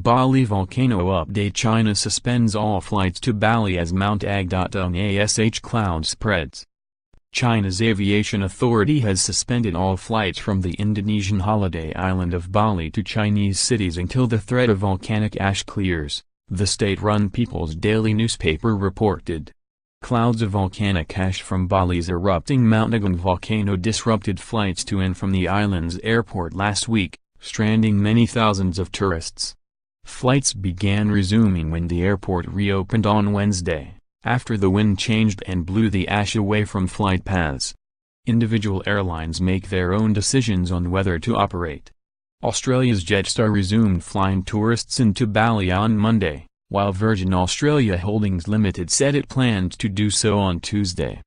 Bali volcano update: China suspends all flights to Bali as Mount Ag.ung ASH cloud spreads. China's aviation authority has suspended all flights from the Indonesian holiday island of Bali to Chinese cities until the threat of volcanic ash clears, the state-run People's Daily newspaper reported. Clouds of volcanic ash from Bali's erupting Mount Agung volcano disrupted flights to and from the island's airport last week, stranding many thousands of tourists. Flights began resuming when the airport reopened on Wednesday, after the wind changed and blew the ash away from flight paths. Individual airlines make their own decisions on whether to operate. Australia's Jetstar resumed flying tourists into Bali on Monday, while Virgin Australia Holdings Ltd said it planned to do so on Tuesday.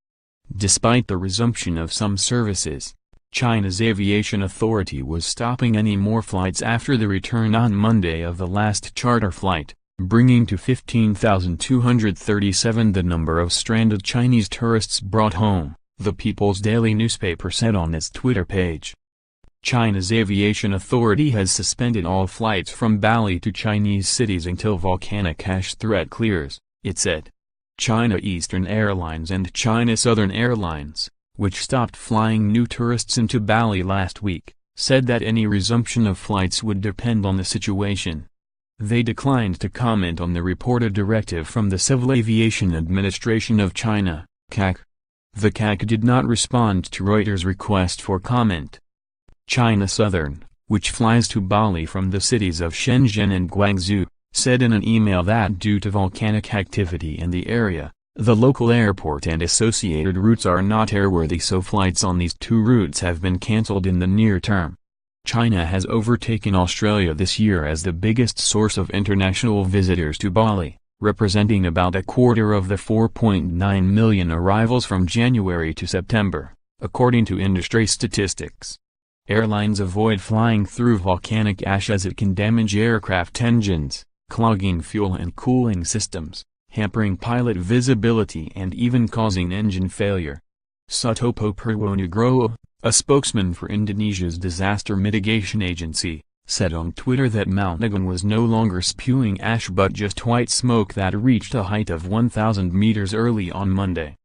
Despite the resumption of some services, China's aviation authority was stopping any more flights after the return on Monday of the last charter flight, bringing to 15,237 the number of stranded Chinese tourists brought home, the People's Daily newspaper said on its Twitter page. China's aviation authority has suspended all flights from Bali to Chinese cities until volcanic ash threat clears, it said. China Eastern Airlines and China Southern Airlines, which stopped flying new tourists into Bali last week, said that any resumption of flights would depend on the situation. They declined to comment on the reported directive from the Civil Aviation Administration of China, CAC. The CAC did not respond to Reuters' request for comment. China Southern, which flies to Bali from the cities of Shenzhen and Guangzhou, said in an email that due to volcanic activity in the area, the local airport and associated routes are not airworthy, so flights on these two routes have been cancelled in the near term. China has overtaken Australia this year as the biggest source of international visitors to Bali, representing about a quarter of the 4.9 million arrivals from January to September, according to industry statistics. Airlines avoid flying through volcanic ash as it can damage aircraft engines, clogging fuel and cooling systems, hampering pilot visibility and even causing engine failure. Sutopo Purwonugroho, a spokesman for Indonesia's disaster mitigation agency, said on Twitter that Mount Agung was no longer spewing ash but just white smoke that reached a height of 1,000 meters early on Monday.